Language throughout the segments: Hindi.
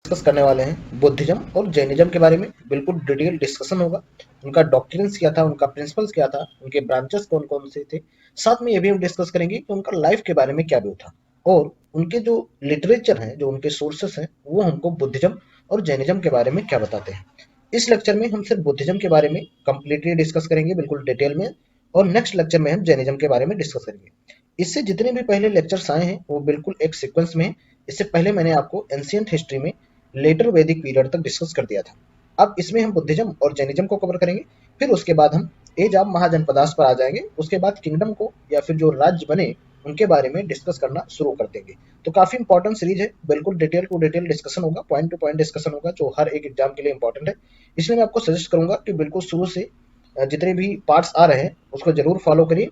डिस्कस करने वाले हैं बुद्धिज्म और जैनिज्म के बारे में। बिल्कुल डिटेल डिस्कशन होगा। उनका डॉक्ट्रिन्स क्या था, उनका प्रिंसिपल्स क्या था, उनके ब्रांचेस कौन कौन से थे। साथ में ये भी हम डिस्कस करेंगे कि उनका लाइफ के बारे में क्या व्यू था और उनके जो लिटरेचर हैं, जो उनके सोर्सेस हैं, वो हमको बुद्धिज्म और जैनिज्म के बारे में क्या बताते हैं। इस लेक्चर में हम सिर्फ बुद्धिज्म के बारे में कंप्लीटली डिस्कस करेंगे, बिल्कुल डिटेल में। और नेक्स्ट लेक्चर में हम जैनिज्म के बारे में डिस्कस करेंगे। इससे जितने भी पहले लेक्चर्स आए हैं वो बिल्कुल एक सीक्वेंस में है। इससे पहले मैंने आपको एंशिएंट हिस्ट्री में लेटर वैदिक पीरियड तक डिस्कस कर दिया था। अब इसमें हम बुद्धिज्म और जैनिज्म को कवर करेंगे। फिर उसके बाद हम एज ऑफ महाजनपदास पर आ जाएंगे। उसके बाद किंगडम को या फिर जो राज्य बने उनके बारे में डिस्कस करना शुरू कर देंगे। तो काफी इंपॉर्टेंट सीरीज है, बिल्कुल डिटेल टू डिटेल डिस्कशन होगा, पॉइंट टू पॉइंट डिस्कशन होगा, जो हर एक एग्जाम के लिए इंपॉर्टेंट है। इसलिए मैं आपको सजेस्ट करूंगा कि बिल्कुल शुरू से जितने भी पार्ट्स आ रहे हैं उसको जरूर फॉलो करिए,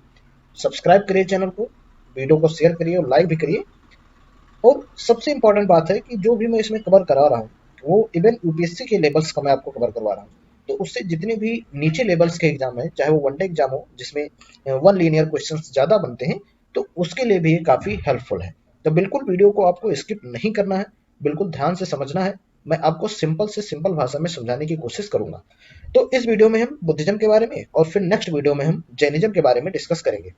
सब्सक्राइब करिए चैनल को, वीडियो को शेयर करिए और लाइक भी करिए। और सबसे इंपॉर्टेंट बात है कि जो भी मैं इसमें कवर करा रहा हूँ वो इवन यूपीएससी के लेवल्स का मैं आपको कवर करवा रहा हूँ। तो उससे जितने भी नीचे लेवल्स के एग्जाम है, चाहे वो वनडे एग्जाम हो जिसमें वन लीनियर क्वेश्चन ज्यादा बनते हैं, तो उसके लिए भी ये काफी हेल्पफुल है। तो बिल्कुल वीडियो को आपको स्किप नहीं करना है, बिल्कुल ध्यान से समझना है। मैं आपको सिंपल से सिंपल भाषा में समझाने की कोशिश करूंगा। तो इस वीडियो में हम बुद्धिज्म के बारे में और फिर नेक्स्ट वीडियो में हम जैनिज्म के बारे में डिस्कस करेंगे।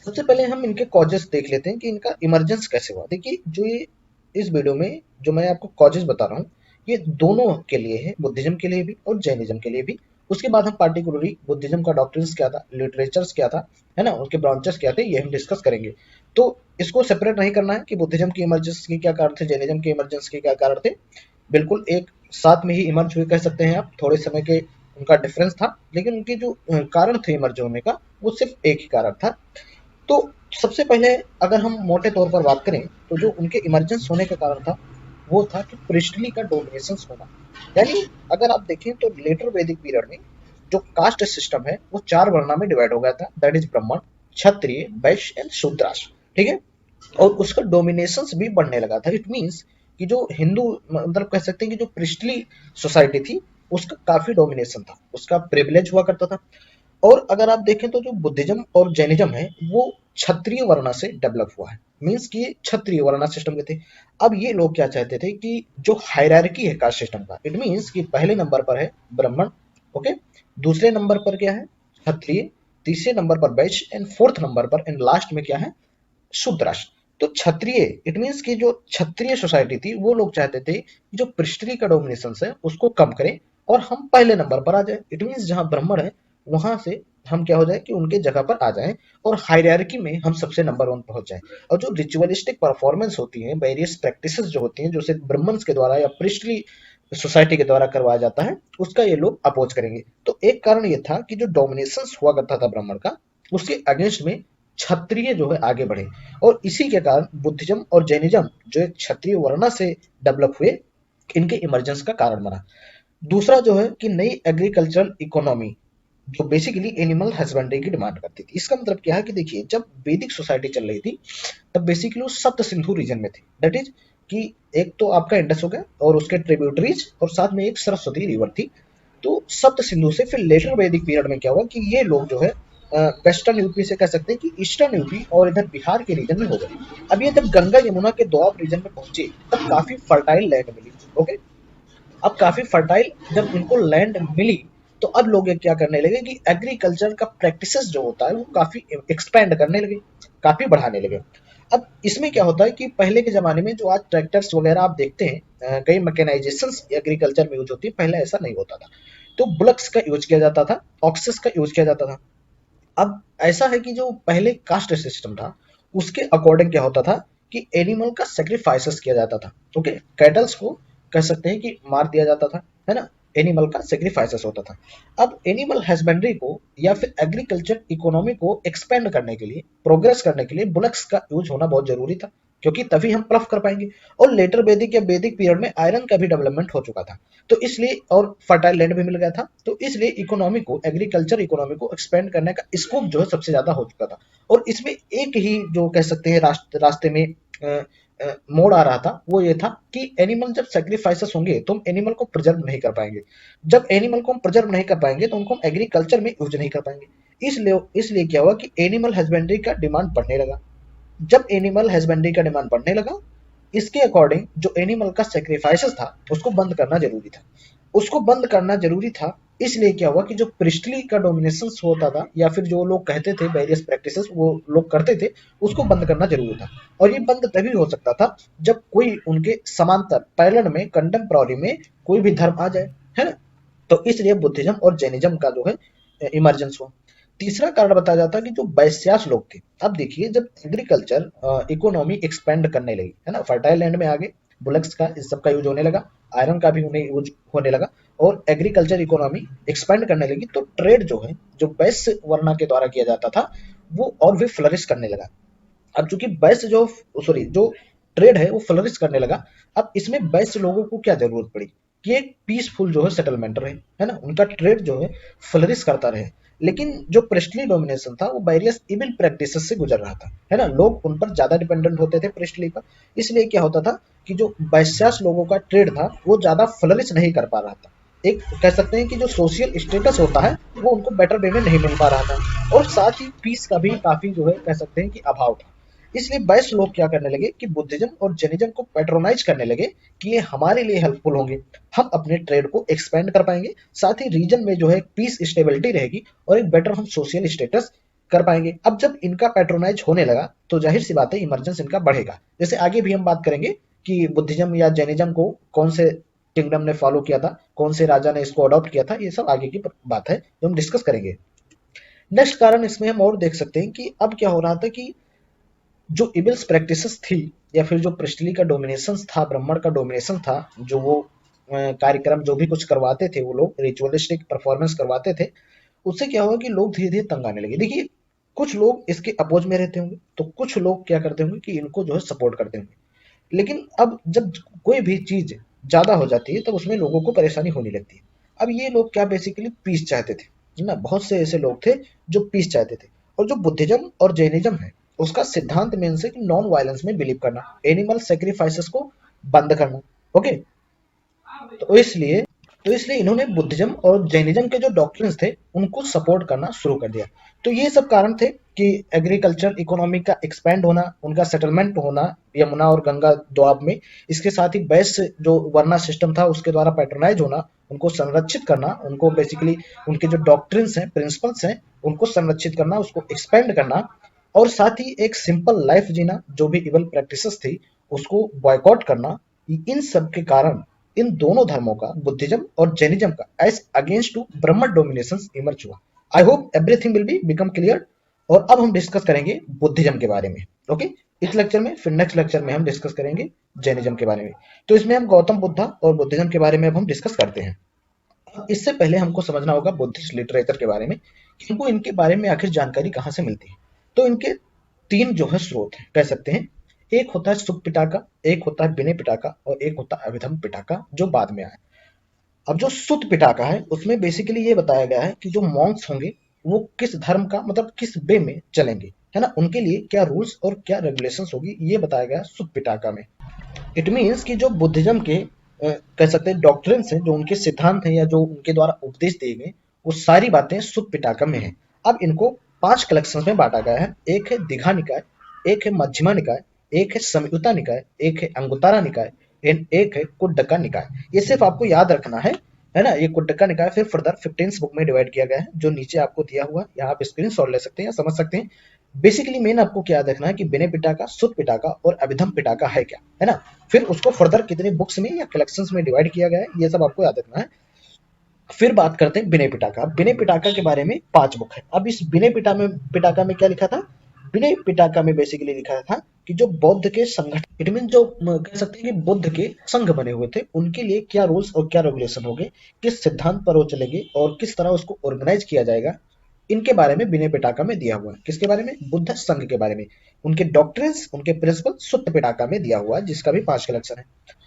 सबसे पहले हम इनके कॉजेस देख लेते हैं कि इनका इमरजेंस कैसे हुआ। देखिए, जो ये इस वीडियो में जो मैं आपको कॉजेस बता रहा हूँ, ये दोनों के लिए है, बुद्धिज्म के लिए भी और जैनिज्म के लिए भी। उसके बाद हम पार्टिकुलरली बुद्धिज्म का डॉक्ट्रिन्स क्या था, लिटरेचर्स क्या था, है ना, उनके ब्रांचेस क्या थे, ये हम डिस्कस करेंगे। तो इसको सेपरेट नहीं करना है कि बुद्धिज्म की इमरजेंस के क्या कारण थे, जैनिज्म के इमरजेंस के क्या कारण थे। बिल्कुल एक साथ में ही इमर्ज हुए कह सकते हैं आप। थोड़े समय के उनका डिफरेंस था, लेकिन उनके जो कारण थे इमर्ज होने का, वो सिर्फ एक ही कारण था। तो सबसे पहले अगर हम मोटे तौर पर बात करें तो जो उनके इमरजेंस होने का कारण था वो था कि प्रिस्टली का डोमिनेशन होना। यानी अगर आप देखें तो लेटर वैदिक पीरियड में जो कास्ट सिस्टम है वो चार वर्णा में डिवाइड हो गया था, दैट इज ब्राह्मण, क्षत्रिय, वैश्य एंड शूद्रास। ठीक है। और उसका डोमिनेशन भी बढ़ने लगा था। इट मीन्स कि जो हिंदू, मतलब कह सकते हैं कि जो प्रिस्टली सोसाइटी थी उसका काफी डोमिनेशन था, उसका प्रिविलेज हुआ करता था। और अगर आप देखें तो जो बुद्धिज्म और जैनिज्म है वो क्षत्रिय वर्णा से डेवलप हुआ है। मीन्स कि क्षत्रिय वर्णा सिस्टम के थे। अब ये लोग क्या चाहते थे कि जो हायरार्की है कास्ट सिस्टम का, इट मीन्स कि पहले नंबर पर है ब्राह्मण, ओके, दूसरे नंबर पर क्या है, क्षत्रिय, तीसरे नंबर पर वैश्य एंड फोर्थ नंबर पर एंड लास्ट में क्या है, शूद्रास। तो क्षत्रिय, इट मीन्स कि जो क्षत्रिय सोसाइटी थी वो लोग चाहते थे कि जो पृष्ठरी का डोमिनेशन है उसको कम करें और हम पहले नंबर पर आ जाए। इट मीन्स जहां ब्राह्मण है वहां से हम क्या हो जाए कि उनके जगह पर आ जाएं और हायरार्की में हम सबसे नंबर वन पहुंच जाएं। और जो रिचुअलिस्टिक परफॉर्मेंस होती है, वेरियस प्रैक्टिसेस जो होती हैं, जो सिर्फ ब्राह्मण्स के द्वारा या पृष्ठली सोसाइटी के द्वारा करवाया जाता है, उसका ये लोग अपोज करेंगे। तो एक कारण ये था कि जो डोमिनेशन हुआ करता था ब्राह्मण का, उसके अगेंस्ट में क्षत्रिय जो है आगे बढ़े। और इसी के कारण बुद्धिज्म और जैनिज्म जो एक क्षत्रिय वर्णा से डेवलप हुए, इनके इमरजेंस का कारण बना। दूसरा जो है कि नई एग्रीकल्चरल इकोनॉमी जो बेसिकली एनिमल हस्बेंड्री की डिमांड करती थी। इसका मतलब क्या है कि देखिए, जब वैदिक सोसाइटी चल रही थी तब बेसिकली वो सप्त सिंधु रीजन में थी। दैट इज कि एक तो आपका इंडस हो गया और उसके ट्रिब्यूटरीज और साथ में एक सरस्वती रिवर थी। तो सप्त सिंधु से फिर लेटर वैदिक पीरियड में क्या हुआ कि ये लोग जो है वेस्टर्न यूपी से कह सकते हैं कि ईस्टर्न यूपी और इधर बिहार के रीजन में हो गए। अब ये जब गंगा यमुना के दोआब रीजन में पहुंचे तब काफी फर्टाइल लैंड मिली। ओके। अब काफी फर्टाइल जब इनको लैंड मिली तो अब लोग ये क्या करने लगे कि एग्रीकल्चर का प्रैक्टिसेस जो होता है वो काफी एक्सपेंड करने लगे, काफी बढ़ाने लगे। अब इसमें क्या होता है कि पहले के जमाने में जो आज ट्रैक्टर्स वगैरह आप देखते हैं, कई मैकेनाइजेशन एग्रीकल्चर में यूज होती है, पहले ऐसा नहीं होता था। तो बुलक्स का यूज किया जाता था, ऑक्सेस का यूज किया जाता था। अब ऐसा है कि जो पहले कास्ट सिस्टम था उसके अकॉर्डिंग क्या होता था कि एनिमल का सेक्रीफाइसेस किया जाता था। ओके, कैटल्स को कह सकते हैं कि मार दिया जाता था, है ना, एनिमल का सेक्रीफाइसेस होता था। अब एनिमल हस्बेंड्री को या फिर एग्रीकल्चर इकोनॉमी को एक्सपेंड करने के लिए, प्रोग्रेस करने के लिए बुलक्स का यूज होना बहुत जरूरी था, क्योंकि तभी हम प्लफ कर पाएंगे। और लेटर वैदिक या वैदिक पीरियड में आयरन का भी डेवलपमेंट हो चुका था, तो इसलिए, और फर्टाइल लैंड भी मिल गया था, तो इसलिए इकोनॉमी को, एग्रीकल्चर इकोनॉमी को एक्सपेंड करने का स्कोप जो है सबसे ज्यादा हो चुका था। और इसमें एक ही जो कह सकते हैं रास्ते में मोड़ आ रहा था, वो ये था कि एनिमल जब सेक्रीफाइसेस होंगे तो हम एनिमल को प्रिजर्व नहीं कर पाएंगे। जब एनिमल को हम प्रिजर्व नहीं कर पाएंगे तो उनको हम एग्रीकल्चर में यूज नहीं कर पाएंगे। इसलिए क्या हुआ कि एनिमल हस्बेंड्री का डिमांड बढ़ने लगा। जब एनिमल हस्बेंड्री का डिमांड बढ़ने लगा, इसके अकॉर्डिंग जो एनिमल का सेक्रीफाइसेस था उसको बंद करना जरूरी था। उसको बंद करना जरूरी था, इसलिए क्या हुआ कि जो प्रिस्टली का डोमिनेशन होता था या फिर जो लोग कहते थे वेरियस प्रैक्टिसेस वो लोग करते थे, उसको बंद करना जरूरी था। और ये बंद तभी हो सकता था जब कोई उनके समांतर पैरेलल में कंटेम्प्ररी में कोई भी धर्म आ जाए, है ना। तो इसलिए बुद्धिज्म और जैनिज्म का जो है इमरजेंस हुआ। तीसरा कारण बताया जाता है कि जो वैश्यास लोग थे, अब देखिए जब एग्रीकल्चर इकोनॉमी एक्सपेंड करने लगी, है ना, फर्टाइल लैंड में आगे बुलेट्स का इस सब का यूज होने लगा, आयरन का भी उन्हें यूज होने लगा और एग्रीकल्चर इकोनॉमी एक्सपेंड करने लगी, तो ट्रेड जो है जो वैश्य वर्णा के द्वारा किया जाता था वो और भी फ्लरिश करने लगा। अब चूंकि वैश्य जो सॉरी जो ट्रेड है वो फ्लरिश करने लगा, अब इसमें वैश्य लोगों को क्या जरूरत पड़ी कि एक पीसफुल जो है सेटलमेंट रहे, है ना, उनका ट्रेड जो है फ्लरिश करता रहे। लेकिन जो प्रेस्टली डोमिनेशन था वो वेरियस इविल प्रैक्टिसेस से गुजर रहा था, है ना, लोग उन पर ज्यादा डिपेंडेंट होते थे प्रेस्टली पर। इसलिए क्या होता था कि जो वैश्यास लोगों का ट्रेड था वो ज्यादा फ्लरिश नहीं कर पा रहा था। एक कह सकते हैं कि जो सोशल स्टेटस होता है वो उनको बेटर वे में नहीं मिल पा रहा था, और साथ ही पीस का भी काफी जो है कह सकते हैं कि अभाव था। इसलिए वैश्य लोग क्या करने लगे कि बुद्धिज्म और जैनिज्म को पैट्रोनाइज करने लगे कि ये हमारे लिए हेल्पफुल होंगे, हम अपने ट्रेड को एक्सपेंड कर पाएंगे, साथ ही रीजन में जो है पीस स्टेबिलिटी रहेगी और एक बेटर हम सोशल स्टेटस कर पाएंगे। अब जब इनका पैट्रोनाइज होने लगा तो जाहिर सी बात है इमरजेंस इनका बढ़ेगा। जैसे आगे भी हम बात करेंगे कि बुद्धिज्म या जैनिज्म को कौन से किंगडम ने फॉलो किया था, कौन से राजा ने इसको अडॉप्ट किया था, ये सब आगे की बात है जो हम डिस्कस करेंगे। नेक्स्ट कारण इसमें हम और देख सकते हैं कि अब क्या हो रहा था कि जो इबिल्स प्रैक्टिसेस थी या फिर जो प्रिस्टली का डोमिनेशन था, ब्राह्मण का डोमिनेशन था, जो वो कार्यक्रम जो भी कुछ करवाते थे वो लोग रिचुअलिस्टिक परफॉर्मेंस करवाते थे, उससे क्या हुआ कि लोग धीरे धीरे तंग आने लगे। देखिए कुछ लोग इसके अपोज में रहते होंगे तो कुछ लोग क्या करते होंगे कि इनको जो है सपोर्ट करते होंगे। लेकिन अब जब कोई भी चीज ज्यादा हो जाती है तब उसमें लोगों को परेशानी होने लगती है। अब ये लोग क्या बेसिकली पीस चाहते थे, है ना, बहुत से ऐसे लोग थे जो पीस चाहते थे। और जो बुद्धिज्म और जैनिज्म है उसका सिद्धांत मेन से नॉन वायलेंस में बिलीव करना, एनिमल सेक्रीफाइसेस को बंद करना। ओके, तो इसलिए इन्होंने बुद्धिज्म और जैनिज्म के जो डॉक्ट्रिन्स थे उनको सपोर्ट करना शुरू कर दिया। तो ये सब कारण थे कि एग्रीकल्चर इकोनॉमी का एक्सपेंड होना, उनका सेटलमेंट होना यमुना और गंगा दोआब में, इसके साथ ही वैश्य जो वर्ना सिस्टम था उसके द्वारा पैट्रोनाइज होना, उनको संरक्षित करना, उनको बेसिकली उनके जो डॉक्ट्रिन्स हैं प्रिंसिपल्स हैं उनको संरक्षित करना, उसको एक्सपेंड करना, और साथ ही एक सिंपल लाइफ जीना, जो भी इवल प्रैक्टिसेस थी उसको बॉयकॉट करना। इन सब के कारण इन दोनों धर्मों का, बुद्धिज्म और जैनिज्म का, as against to Brahma domination emerge हुआ। I hope everything will be become clear. और अब हम डिस्कस करेंगे बुद्धिज्म के बारे में। ओके, इस लेक्चर में, फिर नेक्स्ट लेक्चर में हम डिस्कस करेंगे जैनिज्म के बारे में। तो इसमें हम गौतम बुद्धा और बुद्धिज्म के बारे में अब हम डिस्कस करते हैं। इससे पहले हमको समझना होगा बुद्धिस्ट लिटरेचर के बारे में कि इनको इनके बारे में आखिर जानकारी कहाँ से मिलती है। तो इनके तीन जो है स्रोत हैं कह सकते हैं। एक होता है सुक पिटाका, एक होता है विनय पिटाका और एक होता है अभिधम पिटाका जो बाद में आया। अब जो सुत पिटाका है उसमें बेसिकली ये बताया गया है कि जो मॉन्क्स होंगे वो किस धर्म का मतलब किस वे में चलेंगे, है ना, उनके लिए क्या रूल्स और क्या रेगुलेशंस होगी, ये बताया गया है सुत पिटाका में। इट मीन्स कि जो बुद्धिज्म के कह सकते हैं डॉक्ट्रिन्स हैं, जो उनके सिद्धांत हैं या जो उनके द्वारा उपदेश दिए गए, वो सारी बातें सुत पिटाकम में है। अब इनको 5 कलेक्शंस में बांटा गया है। एक है दीघा निकाय, एक है मध्यमा निकाय, एक है संयुता निकाय, एक है अंगुत्तरा निकाय एंड एक है कुड्डका निकाय। ये सिर्फ आपको याद रखना है ना। ये कुड्डका निकाय फिर फर्दर 15 बुक में डिवाइड किया गया है, जो नीचे आपको दिया हुआ है, यहाँ आप स्क्रीनशॉट ले सकते हैं या समझ सकते हैं। बेसिकली मेन आपको क्या देखना है कि विनय पिटाका, सुत पिटाका और अभिधम पिटाका है क्या, है ना। फिर उसको फर्दर कितने बुक्स में या कलेक्शंस में डिवाइड किया गया है, ये सब आपको याद रखना है। फिर बात करते हैं विनय पिटाका। विनय पिटाका के बारे में 5 बुक है। अब इस विनय पिटाका में क्या लिखा था? विनय पिटाका में बेसिकली लिखा था कि जो बौद्ध के संगठन, इट मीन जो कह सकते हैं कि बुद्ध के संघ बने हुए थे उनके लिए क्या रूल्स और क्या रेगुलेशन होंगे, किस सिद्धांत पर वो चलेंगे और किस तरह उसको ऑर्गेनाइज किया जाएगा, इनके बारे में विनय पिटाका में दिया हुआ है। किसके बारे में? बुद्ध संघ के बारे में। उनके डॉक्ट्रिन्स, उनके प्रिंसिपल सुत्त पिटाका में दिया हुआ है, जिसका भी 5 कलेक्शन है।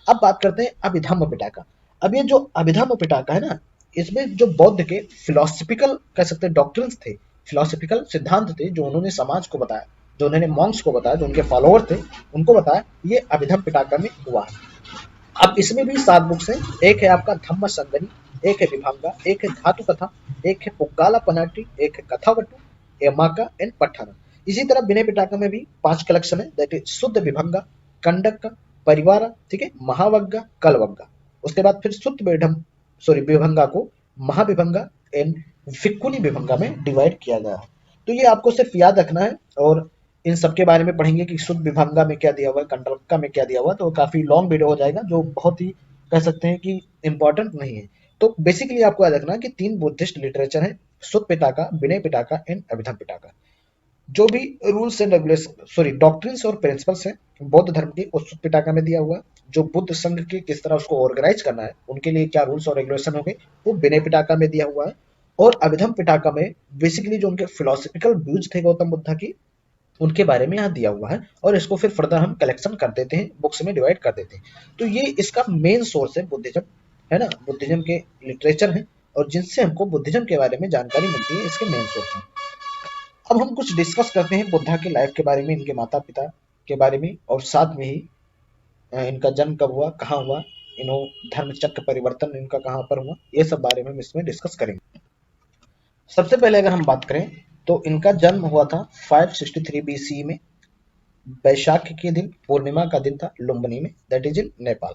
अब बात करते हैं अभिधम्म पिटाका। अब ये जो अभिधम्म पिटाका है ना, इसमें जो बौद्ध के फिलोसफिकल कह सकते हैं डॉक्ट्रिन्स थे, फिलोसफिकल सिद्धांत थे, जो उन्होंने समाज को बताया, जो उन्होंने मॉन्क्स को बताया, जो उनके फॉलोअर थे उनको बताया, ये अभिधम्म पिटाका में हुआ है। अब इसमें भी 7 बुक्स हैं। एक है आपका धम्म संगनी, एक है विभंगा, एक है धातु कथा, एक है पुग्गाला पनाटी, एक है कथावटु, एमाका एंड पठाना। इसी तरह विनय पिटाका में भी 5 कलेक्शन है, दैट इज शुद्ध विभंगा, कंडक, परिवारा, ठीक है, महावग्गा, कलवग्गा। उसके बाद फिर सुत विभंगा को महाविभंगा एंड फिक्कुनी विभंगा में डिवाइड किया गया है। तो ये आपको सिर्फ याद रखना है, और इन सब के बारे में पढ़ेंगे कि शुद्ध विभंगा में क्या दिया हुआ है, कंडलक्का में क्या दिया हुआ है, तो काफी लॉन्ग वीडियो हो जाएगा, जो बहुत ही कह सकते हैं कि इंपॉर्टेंट नहीं है। तो बेसिकली आपको याद रखना कि 3 बुद्धिस्ट लिटरेचर है, सुत पिटाका, विनय पिटाका एंड अभिधम पिटाका। जो भी रूल्स एंड रेगुलेशन डॉक्ट्रिन्स और प्रिंसिपल्स हैं बौद्ध धर्म के, उस सुत पिटाका में दिया हुआ है। जो बुद्ध संघ के किस तरह उसको ऑर्गेनाइज करना है, उनके लिए क्या रूल्स और रेगुलेशन होंगे, वो विनय पिटाका में दिया हुआ है। और अभिधम पिटाका में बेसिकली जो उनके फिलोसफिकल व्यूज थे गौतम बुद्धा की, उनके बारे में यहाँ दिया हुआ है, और इसको फिर फर्दर हम कलेक्शन कर देते हैं, बुक्स में डिवाइड कर देते हैं। तो ये इसका मेन सोर्स है बुद्धिज्म, है ना, बुद्धिज्म के लिटरेचर हैं, और जिनसे हमको बुद्धिज्म के बारे में जानकारी मिलती है, इसके मेन सोर्स हैं। अब हम कुछ डिस्कस करते हैं बुद्धा की लाइफ के बारे में, इनके माता पिता के बारे में, और साथ में ही इनका जन्म कब हुआ, कहाँ हुआ, इन्हों धर्म चक्र परिवर्तन इनका कहाँ पर हुआ, ये सब बारे में हम इसमें डिस्कस करेंगे। सबसे पहले अगर हम बात करें तो इनका जन्म हुआ था 563 बीसी में, वैशाख के दिन, पूर्णिमा का दिन था, लुम्बिनी में, दैट इज इन नेपाल।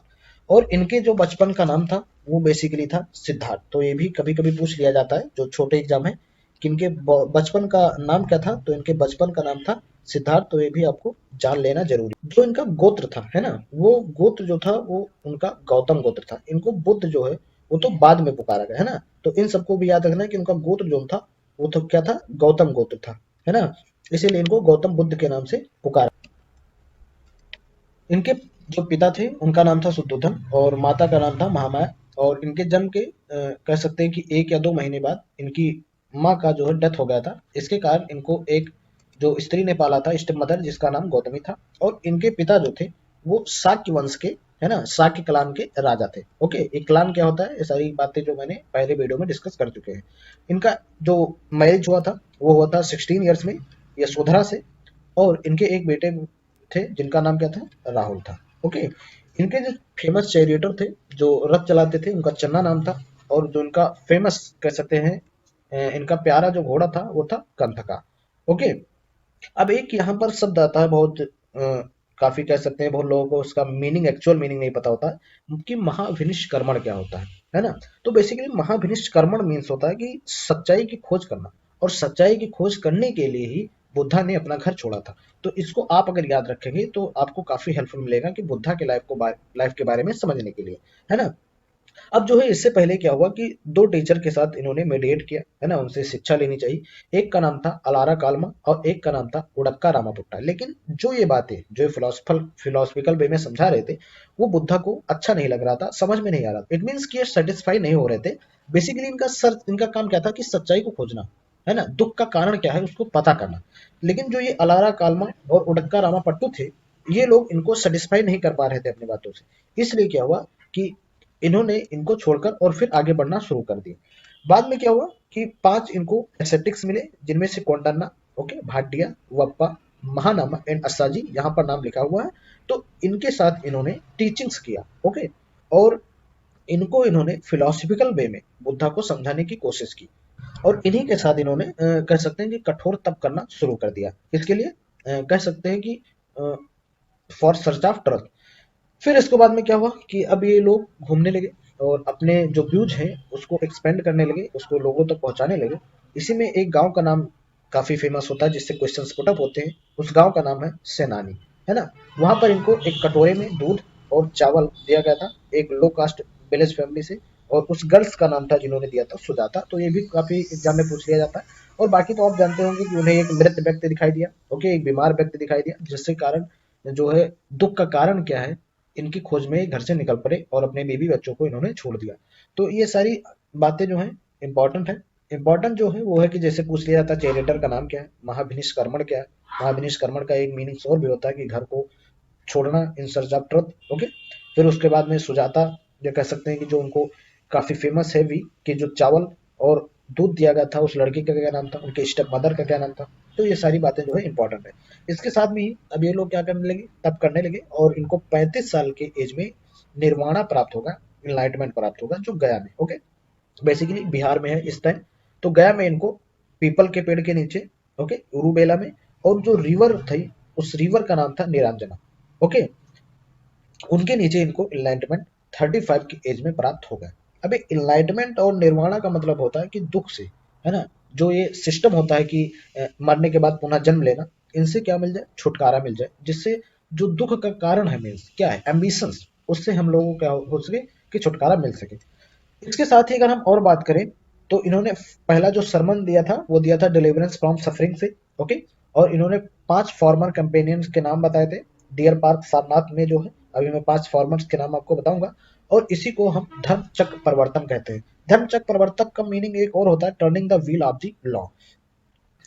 और इनके जो बचपन का नाम था वो बेसिकली था सिद्धार्थ। तो ये भी कभी कभी पूछ लिया जाता है, जो छोटे एग्जाम है, कि इनके बचपन का नाम क्या था, तो इनके बचपन का नाम था सिद्धार्थ। तो ये भी आपको जान लेना जरूरी। जो इनका गोत्र था, है ना, वो गोत्र जो था वो उनका गौतम गोत्र था। इनको बुद्ध जो है वो तो बाद में पुकारा गया, है ना। तो इन सबको भी याद रखना है कि उनका गोत्र जो था वो तो क्या था, गौतम गोत्र था, है ना। इसीलिए इनको गौतम बुद्ध के नाम से पुकारा। इनके जो पिता थे उनका नाम था शुद्धोधन, और माता का नाम था महामाया। और इनके जन्म के कह सकते हैं कि 1 या 2 महीने बाद इनकी माँ का जो है डेथ हो गया था। इसके कारण इनको एक जो स्त्री ने पाला था, स्टेप मदर, जिसका नाम गौतमी था। और इनके पिता जो थे वो शाक्य वंश के, है ना, शाक्य क्लान के राजा थे। ओके, एक क्लान क्या होता है, ये सारी बातें जो मैंने पहले वीडियो में डिस्कस कर चुके हैं। इनका जो मैरिज हुआ था वो हुआ था 16 ईयर्स में यशोधरा से, और इनके एक बेटे थे जिनका नाम क्या था, राहुल था। ओके, इनके जो फेमस चैरिएटर थे, जो रथ चलाते थे, उनका चन्ना नाम था। और जो इनका फेमस कह सकते हैं इनका प्यारा जो घोड़ा था वो था कंथका। ओके, अब एक यहाँ पर शब्द आता है बहुत काफी कह सकते हैं बहुत लोगों को उसका मीनिंग, एक्चुअल मीनिंग नहीं पता होता है कि महाविनिष्क्रमण क्या होता है ना। तो बेसिकली महाविनिष्क्रमण मीन्स होता है कि सच्चाई की खोज करना, और सच्चाई की खोज करने के लिए ही बुद्धा ने अपना घर छोड़ा था। तो इसको आप अगर याद रखेंगे तो आपको काफी हेल्पफुल मिलेगा कि बुद्धा के लाइफ के बारे में समझने के लिए, है ना। अब जो है इससे पहले क्या हुआ कि 2 टीचर के साथ इन्होंने मेडिएट किया, है ना, उनसे शिक्षा लेनी चाहिए। एक का नाम था अलारा कालमा और एक का नाम था उडक्का रामापुट्टा। लेकिन जो ये बातें जो फिलोसफिकल वे में समझा रहे थे, वो बुद्धा को अच्छा नहीं लग रहा था, समझ में नहीं आ रहा था। इट मीन्स कि ये सेटिस्फाई नहीं हो रहे थे। बेसिकली इनका काम क्या था कि सच्चाई को खोजना, है ना, दुख का कारण क्या है उसको पता करना। लेकिन जो ये अलारा कालमा और उडक्का रामापट्टू थे, ये लोग इनको सेटिस्फाई नहीं कर पा रहे थे अपनी बातों से। इसलिए क्या हुआ कि इन्होंने इनको छोड़कर और फिर आगे बढ़ना शुरू कर दिया। बाद में क्या हुआ कि 5 इनको एसेप्टिक्स मिले, जिनमें से कोंडन्ना, ओके, भाटिया, वप्पा, महानामा एंड अस्साजी, यहाँ पर नाम लिखा हुआ है। तो इनके साथ इन्होंने टीचिंग्स किया, ओके, और इन्होंने फिलोसफिकल वे में बुद्धा को समझाने की कोशिश की। और इन्हीं के साथ इन्होंने कह सकते हैं कि कठोर तप करना शुरू कर दिया। इसके लिए कह सकते हैं कि फॉर सर्च ऑफ ट्रुथ। फिर इसके बाद में क्या हुआ कि अब ये लोग घूमने लगे और अपने जो व्यूज हैं उसको एक्सपेंड करने लगे, उसको लोगों तक पहुंचाने लगे। इसी में एक गांव का नाम काफी फेमस होता है जिससे क्वेश्चंस पुट अप होते हैं। उस गांव का नाम है सेनानी, है ना। वहां पर इनको एक कटोरे में दूध और चावल दिया गया था, एक लो कास्ट विलेज फैमिली से। और उस गर्ल्स का नाम था जिन्होंने दिया था सुजाता। तो ये भी काफी एग्जाम में पूछ लिया जाता है। और बाकी तो आप जानते होंगे कि उन्हें एक मृत व्यक्ति दिखाई दिया, ओके, एक बीमार व्यक्ति दिखाई दिया, जिससे कारण जो है दुख का कारण क्या है, इनकी खोज में घर से निकल पड़े और अपने बीवी बच्चों को इन्होंने छोड़ दिया। तो ये सारी बातें जो हैं इंपॉर्टेंट है। इंपॉर्टेंट जो है वो है कि जैसे पूछ लिया जाता है चैरिएटर का नाम क्या है, महाविनिष्क्रमण क्या है। महाविनिष्क्रमण का एक मीनिंग्स और भी होता है कि घर को छोड़ना in search of truth, okay. फिर उसके बाद में सुजाता, जो कह सकते हैं कि जो उनको काफी फेमस है भी, कि जो चावल और दूध दिया गया था उस लड़की का क्या नाम था, उनके स्टेप मदर का क्या नाम था। तो ये सारी बातें जो है इंपॉर्टेंट है। इसके साथ में ही अब ये लोग क्या करने लगे, तब करने लगे, और इनको 35 साल के एज में निर्वाणा प्राप्त होगा, इनलाइटमेंट प्राप्त होगा, जो गया में, ओके, बेसिकली बिहार में है इस टाइम। तो गया में इनको पीपल के पेड़ के नीचे, ओके, उरुबेला में, और जो रिवर थी उस रिवर का नाम था निरंजना, ओके। उनके नीचे इनको इनलाइटमेंट 35 की एज में प्राप्त हो गया। अभी इनलाइटमेंट और निर्वाणा का मतलब होता है कि दुख से, है ना, जो ये सिस्टम होता है कि मरने के बाद पुनः जन्म लेना, इनसे क्या मिल जाए, छुटकारा मिल जाए, जिससे जो दुख का कारण है, मीन्स क्या है, एम्बिशंस, उससे हम लोगों को क्या हो सके कि छुटकारा मिल सके। इसके साथ ही अगर हम और बात करें तो इन्होंने पहला जो सरमन दिया था वो दिया था डिलीवरेंस फ्रॉम सफरिंग से। ओके, और इन्होंने 5 फॉर्मर कंपेनियंस के नाम बताए थे डियर पार्क सारनाथ में जो है। अभी मैं 5 फॉर्मर्स के नाम आपको बताऊंगा, और इसी को हम धर्म चक्र परिवर्तन कहते हैं। धर्म चक्र परिवर्तन का मीनिंग एक और होता है turning the wheel of the law.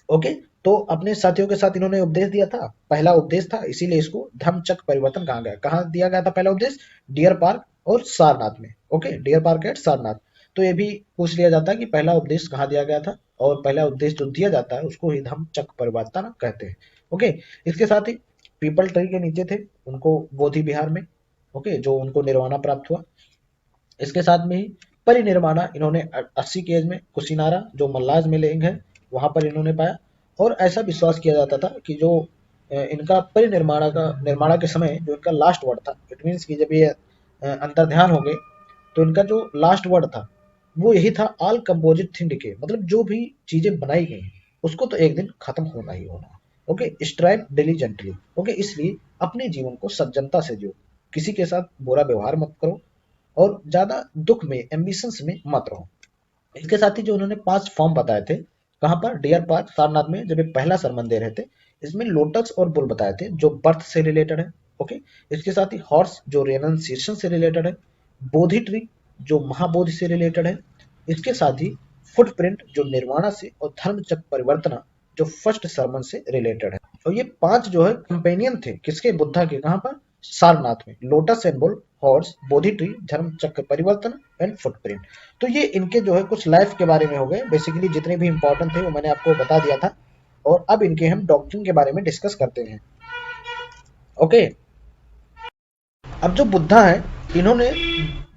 Okay, तो अपने साथियों के साथ इन्होंने उपदेश दिया था, पहला उपदेश था, इसीलिए इसको धर्म चक्र परिवर्तन कहा गया। कहाँ दिया गया था पहला उपदेश? डियर पार्क और सारनाथ में। Okay, deer park at Sarnath. तो ये भी पूछ लिया जाता है कि पहला उपदेश कहाँ दिया गया था, और पहला उपदेश जो दिया जाता है उसको ही धम्म चक्र परिवर्तन कहते हैं। ओके, इसके साथ ही पीपल ट्री के नीचे थे उनको बोधि विहार में, ओके, जो उनको निर्वाणा प्राप्त हुआ। इसके साथ में ही परिनिर्वाणा इन्होंने 80 की एज में कुशीनारा जो मल्लाज में लिंग है वहां पर इन्होंने पाया। और ऐसा विश्वास किया जाता था कि जो इनका परिनिर्माणा का निर्माणा के समय जो इनका लास्ट वर्ड था, इट मीन्स कि जब ये अंतर ध्यान हो गए तो इनका जो लास्ट वर्ड था वो यही था, ऑल कंपोजिट थिंग के, मतलब जो भी चीजें बनाई गई उसको तो एक दिन खत्म होना ही होना है। Okay, strive diligently. ओके, इसलिए अपने जीवन को सज्जनता से जियो, किसी के साथ बुरा व्यवहार मत करो, और ज्यादा दुख में एम्बिशंस में मत रहो। इसके साथ ही जो उन्होंने 5 फॉर्म बताए थे, कहाँ पर, डियर पार्क सारनाथ में जब ये पहला सरमन दे रहे थे, इसमें लोटस और बुल बताए थे जो बर्थ से रिलेटेड है। ओके, इसके साथ ही हॉर्स जो रेनन्सिएशन से रिलेटेड है, बोधि ट्री जो महाबोधि से रिलेटेड है, इसके साथ ही फुटप्रिंट जो निर्वाणा से, और धर्म चक्र परिवर्तना जो फर्स्ट सरमन से रिलेटेड है। और ये 5 जो है कंपेनियन थे किसके, बुद्धा के, कहाँ पर, सारनाथ में, lotus and bull, horse, Bodhi tree, धर्म चक्र परिवर्तन एंड फुटप्रिंट। तो ये इनके जो है कुछ लाइफ के बारे में हो गए, बेसिकली जितने भी इंपॉर्टेंट थे वो मैंने आपको बता दिया था। और अब इनके हम डॉक्ट्रिन के बारे में डिस्कस करते हैं। ओके, अब जो बुद्धा है इन्होंने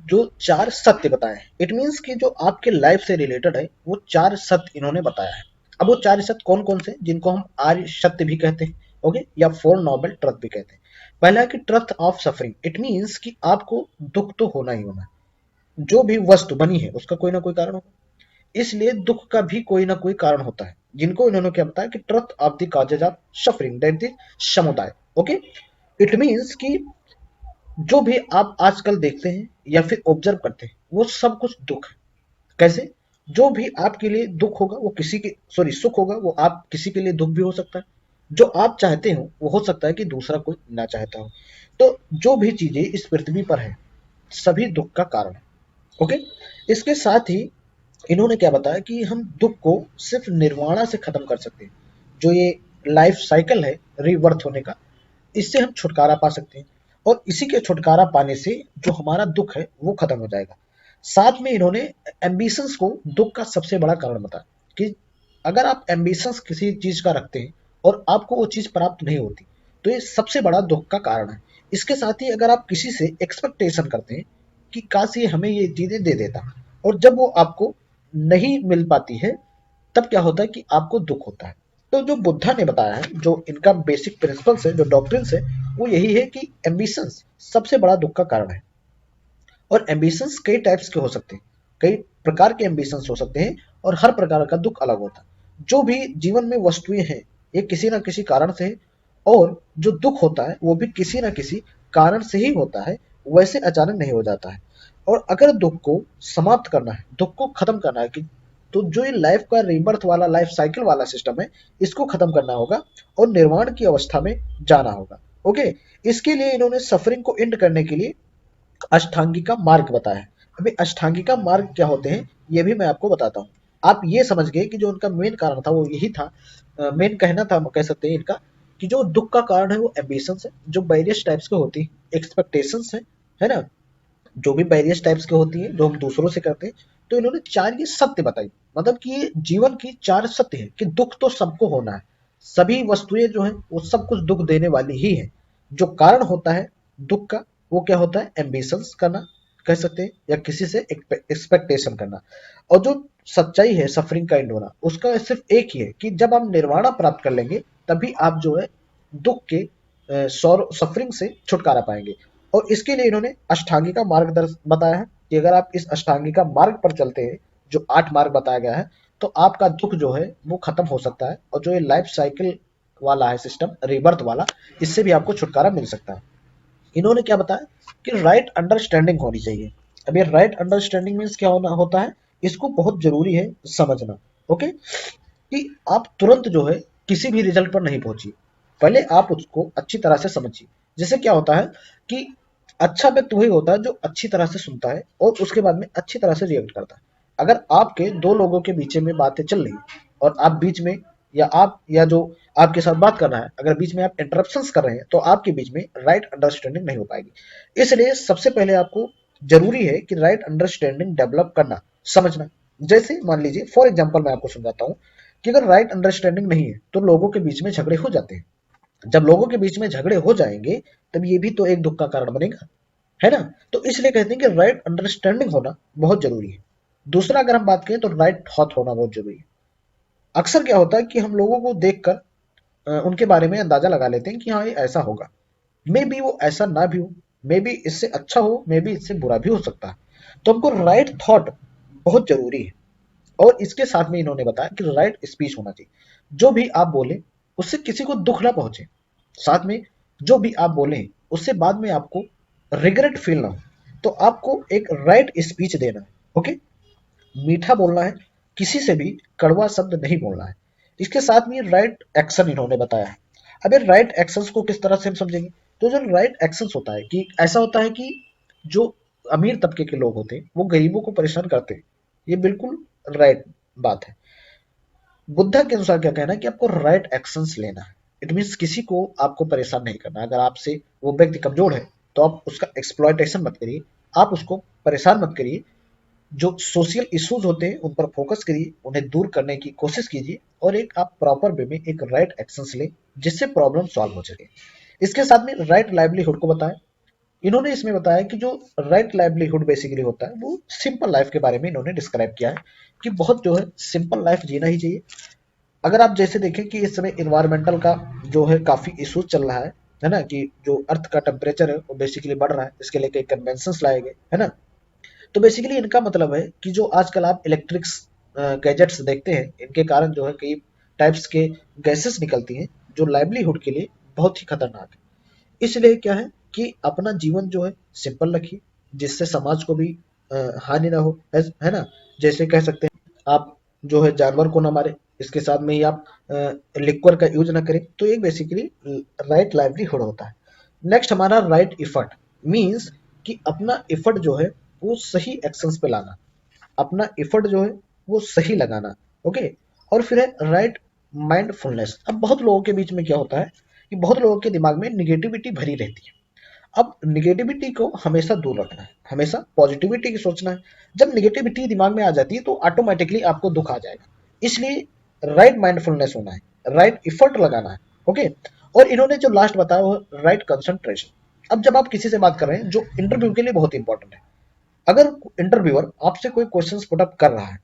जो 4 सत्य बताए हैं, इट मीन्स कि जो आपके लाइफ से रिलेटेड है वो 4 सत्य इन्होंने बताया है। अब वो 4 सत्य कौन कौन से, जिनको हम आर्य सत्य भी कहते हैं, ओके, या फोर नोबल ट्रुथ भी कहते हैं। पहला है कि truth of suffering, it means कि आपको दुख तो होना ही होना है। जो भी वस्तु बनी है उसका कोई ना कोई कारण होगा, इसलिए दुख का भी कोई ना कोई कारण होता है, जिनको इन्होंने क्या बताया कि truth of the causes of suffering, that is समुदाय। ओके, इट मीन्स कि जो भी आप आजकल देखते हैं या फिर ऑब्जर्व करते हैं वो सब कुछ दुख है। कैसे? जो भी आपके लिए दुख होगा वो किसी के, सॉरी, सुख होगा वो आप किसी के लिए दुख भी हो सकता है। जो आप चाहते हो वो हो सकता है कि दूसरा कोई ना चाहता हो। तो जो भी चीजें इस पृथ्वी पर है सभी दुख का कारण है। ओके, इसके साथ ही इन्होंने क्या बताया कि हम दुख को सिर्फ निर्वाणा से खत्म कर सकते हैं। जो ये लाइफ साइकिल है रीबर्थ होने का, इससे हम छुटकारा पा सकते हैं, और इसी के छुटकारा पाने से जो हमारा दुख है वो खत्म हो जाएगा। साथ में इन्होंने एम्बिशंस को दुख का सबसे बड़ा कारण बताया कि अगर आप एम्बिशंस किसी चीज का रखते हैं और आपको वो चीज प्राप्त नहीं होती तो ये सबसे बड़ा दुख का कारण है। इसके साथ ही अगर आप किसी से एक्सपेक्टेशन करते हैं कि काश ये हमें ये चीजें दे देता, और जब वो आपको नहीं मिल पाती है तब क्या होता है कि आपको दुख होता है। तो जो बुद्धा ने बताया है, जो इनका बेसिक प्रिंसिपल्स है, जो डॉक्ट्रिन्स है, वो यही है कि एम्बिशंस सबसे बड़ा दुख का कारण है। और एम्बिशंस कई टाइप्स के हो सकते हैं, कई प्रकार के एम्बिशंस हो सकते हैं, और हर प्रकार का दुख अलग होता है। जो भी जीवन में वस्तुएं हैं ये किसी ना किसी कारण से है, और जो दुख होता है वो भी किसी ना किसी कारण से ही होता है, वैसे अचानक नहीं हो जाता है। और अगर दुख को समाप्त करना है, दुख को खत्म करना है कि, तो जो ये लाइफ का रीबर्थ वाला लाइफ साइकिल वाला सिस्टम है इसको खत्म करना होगा और निर्वाण की अवस्था में जाना होगा। ओके, इसके लिए इन्होंने सफरिंग को एंड करने के लिए अष्टांगिका मार्ग बताया है। अभी अष्टांगिका मार्ग क्या होते हैं ये भी मैं आपको बताता हूँ। आप ये समझ गए कि जो उनका मेन कारण था वो यही था, मेन कहना था, कह सकते हैं इनका, कि जो दुख का कारण है वो एम्बिशंस है, जो वेरियस टाइप्स के होती है, एक्सपेक्टेशंस है ना, जो भी वेरियस टाइप्स की होती है जो हम दूसरों से करते हैं। तो इन्होंने 4 ये सत्य बताई, मतलब कि ये जीवन की 4 सत्य है कि दुख तो सबको होना है, सभी वस्तुएं जो है वो सब कुछ दुख देने वाली ही है। जो कारण होता है दुख का वो क्या होता है, एम्बिशंस करना कह सकते हैं, या किसी से एक्सपेक्टेशन करना। और जो सच्चाई है सफरिंग का एंड होना, उसका सिर्फ एक ही है कि जब आप निर्वाणा प्राप्त कर लेंगे तभी आप जो है दुख के सफरिंग से छुटकारा पाएंगे। और इसके लिए इन्होंने अष्टांगिका मार्गदर्शन बताया है कि अगर आप इस अष्टांगिका मार्ग पर चलते हैं, जो 8 मार्ग बताया गया है, तो आपका दुख जो है वो खत्म हो सकता है, और जो ये लाइफ साइकिल वाला है सिस्टम, रीबर्थ वाला, इससे भी आपको छुटकारा मिल सकता है। इन्होंने क्या बताया कि राइट अंडरस्टैंडिंग होनी चाहिए। अब ये राइट अंडरस्टैंडिंग मीन्स क्या होना होता है, इसको बहुत जरूरी है समझना। ओके, कि आप तुरंत जो है किसी भी रिजल्ट पर नहीं पहुंचिए, पहले आप उसको अच्छी तरह से समझिए। जैसे क्या होता है कि अच्छा व्यक्ति वही होता है जो अच्छी तरह से सुनता है और उसके बाद में अच्छी तरह से रिएक्ट करता है। अगर आपके दो लोगों के बीच में बातें चल रही और आप बीच में, या आप या जो आपके साथ बात कर रहा है, अगर बीच में आप इंटरप्शंस कर रहे हैं, तो आपके बीच में राइट अंडरस्टैंडिंग नहीं हो पाएगी। इसलिए सबसे पहले आपको जरूरी है कि राइट अंडरस्टैंडिंग डेवलप करना, समझना। जैसे मान लीजिए फॉर एग्जांपल मैं आपको समझाता हूँ कि अगर राइट अंडरस्टैंडिंग नहीं है तो लोगों के बीच में झगड़े हो जाते हैं। जब लोगों के बीच में झगड़े हो जाएंगे, तब ये भी तो एक दुख का कारण बनेगा, है ना? तो इसलिए कहते हैं कि राइट अंडरस्टैंडिंग होना बहुत जरूरी है। दूसरा अगर हम बात करें तो राइट थॉट होना बहुत जरूरी है। अक्सर क्या होता है कि हम लोगों को देखकर उनके बारे में अंदाजा लगा लेते हैं कि हाँ ये ऐसा होगा। मे बी वो ऐसा ना भी हो, मे बी इससे अच्छा हो, मे बी इससे बुरा भी हो सकता है। तो हमको राइट थॉट बहुत जरूरी है। और इसके साथ में इन्होंने बताया कि राइट स्पीच होना चाहिए। जो भी आप बोले उससे किसी को दुख ना पहुंचे। साथ में जो भी आप बोले उससे बाद में आपको रिग्रेट फील ना हो। तो आपको एक राइट स्पीच देना है। ओके, मीठा बोलना है, किसी से भी कड़वा शब्द नहीं बोलना है। इसके साथ में राइट एक्शन इन्होंने बताया है। अब ये राइट एक्शंस को किस तरह से हम समझेंगे? तो जो राइट एक्शंस होता है कि ऐसा होता है कि जो अमीर तबके के लोग होते हैं वो गरीबों को परेशान करते हैं, ये बिल्कुल राइट बात है। बुद्धा के अनुसार क्या कहना है कि आपको राइट एक्शंस लेना है। इट मीन्स किसी को आपको परेशान नहीं करना। अगर आपसे वो व्यक्ति कमजोर है तो आप उसका एक्सप्लॉयटेशन मत करिए, आप उसको परेशान मत करिए। जो सोशल इश्यूज होते हैं उन पर फोकस करिए, उन्हें दूर करने की कोशिश कीजिए, और एक आप प्रॉपर वे में एक राइट एक्शंस लें जिससे प्रॉब्लम सॉल्व हो सके। इसके साथ में राइट लाइवलीहुड को बताएं। इन्होंने इसमें बताया कि जो राइट लाइवलीहुड बेसिकली होता है वो सिंपल लाइफ के बारे में इन्होंने डिस्क्राइब किया है कि बहुत जो है सिंपल लाइफ जीना ही चाहिए। अगर आप जैसे देखें कि इस समय इन्वायरमेंटल का जो है काफी इशू चल रहा है ना, कि जो अर्थ का टेम्परेचर है वो बेसिकली बढ़ रहा है, इसके लिए कई कन्वेंशंस लाए गए, है ना? तो बेसिकली इनका मतलब है कि जो आजकल आप इलेक्ट्रिक्स गैजेट्स देखते हैं, इनके कारण जो है कई टाइप्स के गैसेस निकलती हैं जो लाइवलीहुड के लिए बहुत ही खतरनाक है। इसलिए क्या है कि अपना जीवन जो है सिंपल रखिए, जिससे समाज को भी हानि ना हो, है ना? जैसे कह सकते हैं आप जो है जानवर को ना मारे, इसके साथ में ही आप लिक्वर का यूज ना करें। तो ये बेसिकली राइट लाइवलीहुड होता है। नेक्स्ट हमारा राइट इफर्ट मीन्स कि अपना इफर्ट जो है वो सही एक्शंस पे लाना, अपना एफर्ट जो है वो सही लगाना। ओके, और फिर है राइट माइंडफुलनेस। अब बहुत लोगों के बीच में क्या होता है कि बहुत लोगों के दिमाग में निगेटिविटी भरी रहती है। अब निगेटिविटी को हमेशा दूर रखना है, हमेशा पॉजिटिविटी की सोचना है। जब निगेटिविटी दिमाग में आ जाती है तो ऑटोमेटिकली आपको दुख आ जाएगा। इसलिए राइट माइंडफुलनेस होना है, राइट इफर्ट लगाना है। ओके, और इन्होंने जो लास्ट बताया वो राइट कंसंट्रेशन। अब जब आप किसी से बात कर रहे हैं जो इंटरव्यू के लिए बहुत इंपॉर्टेंट है, अगर इंटरव्यूअर आपसे कोई क्वेश्चंस पुट अप कर रहा है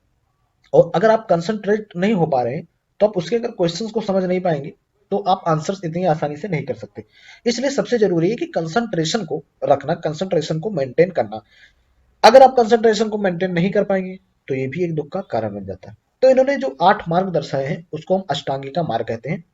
और अगर आप कंसंट्रेट नहीं हो पा रहे हैं, तो आप उसके अगर क्वेश्चंस को समझ नहीं पाएंगे, तो आप आंसर्स इतनी आसानी से नहीं कर सकते। इसलिए सबसे जरूरी है कि कंसंट्रेशन को रखना, कंसंट्रेशन को मेंटेन करना। अगर आप कंसंट्रेशन को मेंटेन नहीं कर पाएंगे तो ये भी एक दुख का कारण बन जाता है। तो इन्होंने जो 8 मार्ग दर्शाए हैं उसको हम अष्टांगिका मार्ग कहते हैं,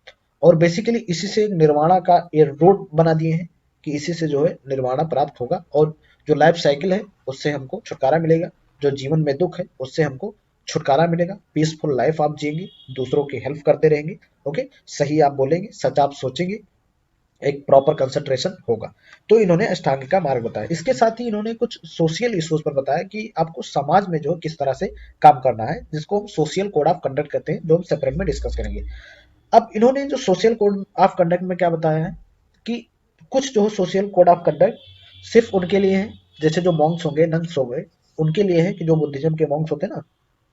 और बेसिकली इसी से निर्वाणा का ये रोड बना दिए हैं कि इसी से जो है निर्वाणा प्राप्त होगा, और जो लाइफ साइकिल है उससे हमको छुटकारा मिलेगा, जो जीवन में दुख है उससे हमको छुटकारा मिलेगा, पीसफुल लाइफ आप जिएंगे, दूसरों की हेल्प करते रहेंगे। ओके, सही आप बोलेंगे, सच आप सोचेंगे, एक प्रॉपर कंसंट्रेशन होगा। तो इन्होंने अष्टांगिका मार्ग बताया। इसके साथ ही इन्होंने कुछ सोशल इश्यूज पर बताया कि आपको समाज में जो किस तरह से काम करना है, जिसको हम सोशल कोड ऑफ कंडक्ट कहते हैं, जो हम सेपरेट में डिस्कस करेंगे। अब इन्होंने जो सोशल कोड ऑफ कंडक्ट में क्या बताया है कि कुछ जो सोशल कोड ऑफ कंडक्ट सिर्फ उनके लिए है, जैसे जो मॉन्क्स होंगे, नन्स हो गए, उनके लिए है कि जो बुद्धिज्म के मॉन्क्स होते हैं ना,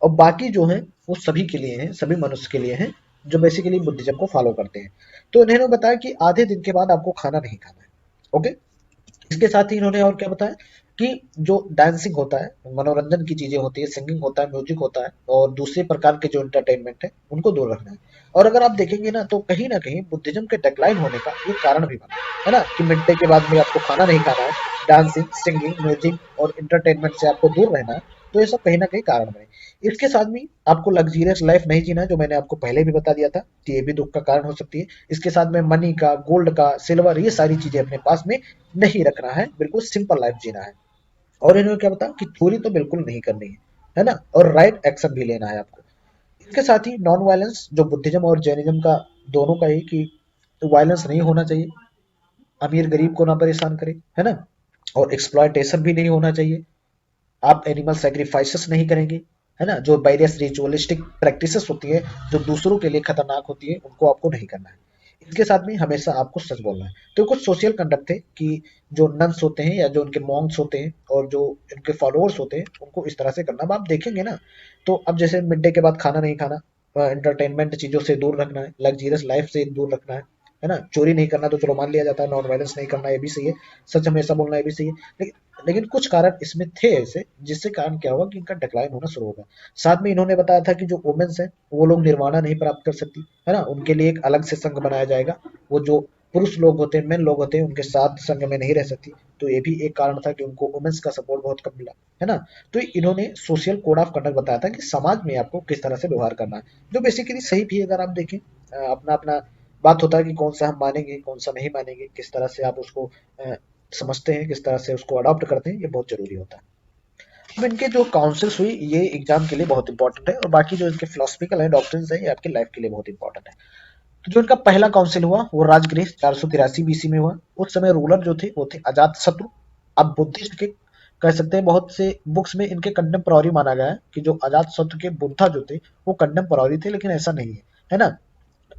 और बाकी जो है वो सभी के लिए हैं, सभी मनुष्य के लिए हैं जो बेसिकली बुद्धिज्म को फॉलो करते हैं। तो इन्होंने बताया कि आधे दिन के बाद आपको खाना नहीं खाना है। ओके, इसके साथ ही इन्होंने और क्या बताया, कि जो डांसिंग होता है, मनोरंजन की चीजें होती है, सिंगिंग होता है, म्यूजिक होता है और दूसरे प्रकार के जो एंटरटेनमेंट है उनको दूर रखना है। और अगर आप देखेंगे ना कहीं बुद्धिज्म के डिक्लाइन होने का ये कारण भी बना है ना, कि मिड डे के बाद में आपको खाना नहीं खाना है, डांसिंग, सिंगिंग, म्यूजिक और एंटरटेनमेंट से आपको दूर रहना है, तो ये सब कहीं ना कहीं कारण बने। इसके साथ में आपको लग्जरियस लाइफ नहीं जीना है, जो मैंने आपको पहले भी बता दिया था कि ये भी दुख का कारण हो सकती है। इसके साथ में मनी का, गोल्ड का, सिल्वर, ये सारी चीजें अपने पास में नहीं रखना है, बिल्कुल सिंपल लाइफ जीना है। और इन्होंने क्या बताया कि चोरी तो बिल्कुल नहीं करनी है ना, और राइट एक्शन भी लेना है आपको। इसके साथ ही नॉन वायलेंस, जो बुद्धिज्म और जैनिज्म का दोनों का ही, कि वायलेंस नहीं होना चाहिए, अमीर गरीब को ना परेशान करे, है ना, और एक्सप्लॉयटेशन भी नहीं होना चाहिए, आप एनिमल सेक्रीफाइसेस नहीं करेंगे, है ना, जो वेरियस रिचुअलिस्टिक प्रैक्टिसेस होती है जो दूसरों के लिए खतरनाक होती है उनको आपको नहीं करना है। इसके साथ में हमेशा आपको सच बोलना है। तो कुछ सोशल कंडक्ट थे कि जो नन्स होते हैं या जो उनके मॉन्क्स होते हैं और जो इनके फॉलोअर्स होते हैं उनको इस तरह से करना। अब आप देखेंगे ना, तो अब जैसे मिड डे के बाद खाना नहीं खाना, एंटरटेनमेंट चीजों से दूर रखना है, लग्जरियस लाइफ से दूर रखना है ना, चोरी नहीं करना तो चलो मान लिया जाता है, नॉन वायलेंस नहीं करना ये भी सही है, सच हमेशा बोलना ये भी सही है। लेकिन कुछ कारण इसमें थे ऐसे, जिससे कारण क्या होगा कि इनका डिक्लाइन होना शुरू होगा। साथ में इन्होंने बताया था कि जो वुमेन्स हैं वो लोग निर्वाणा नहीं प्राप्त कर सकती, है ना, उनके लिए एक अलग से संघ बनाया जाएगा। वो जो पुरुष लोग होते हैं, मेन लोग होते हैं, उनके साथ संघ में नहीं रह सकती। तो ये भी एक कारण था कि उनको वुमेन्स का सपोर्ट बहुत कम मिला, है ना। तो इन्होंने सोशल कोड ऑफ कंडक्ट बताया था कि समाज में आपको किस तरह से व्यवहार करना है, जो बेसिकली सही भी है। अगर आप देखें, अपना अपना बात होता है कि कौन सा हम मानेंगे कौन सा नहीं मानेंगे, किस तरह से आप उसको समझते हैं, किस तरह से उसको अडॉप्ट करते हैं, ये बहुत जरूरी होता है। अब इनके जो काउंसिल्स हुई ये एग्जाम के लिए बहुत इंपॉर्टेंट है, और बाकी जो इनके फिलोसफिकल है, डॉक्ट्रिन्स है, ये आपकी लाइफ के लिए बहुत इंपॉर्टेंट है। तो जो इनका पहला काउंसिल हुआ वो राजगृह 483 बीसी में हुआ। उस समय रूलर जो थे वो थे अजात शत्रु। अब बुद्धिस्ट के कह सकते हैं बहुत से बुक्स में इनके कंटेम्पररी माना गया है, कि जो अजात शत्रु के बुद्धा जो थे वो कंटेम्पररी थे, लेकिन ऐसा नहीं है ना।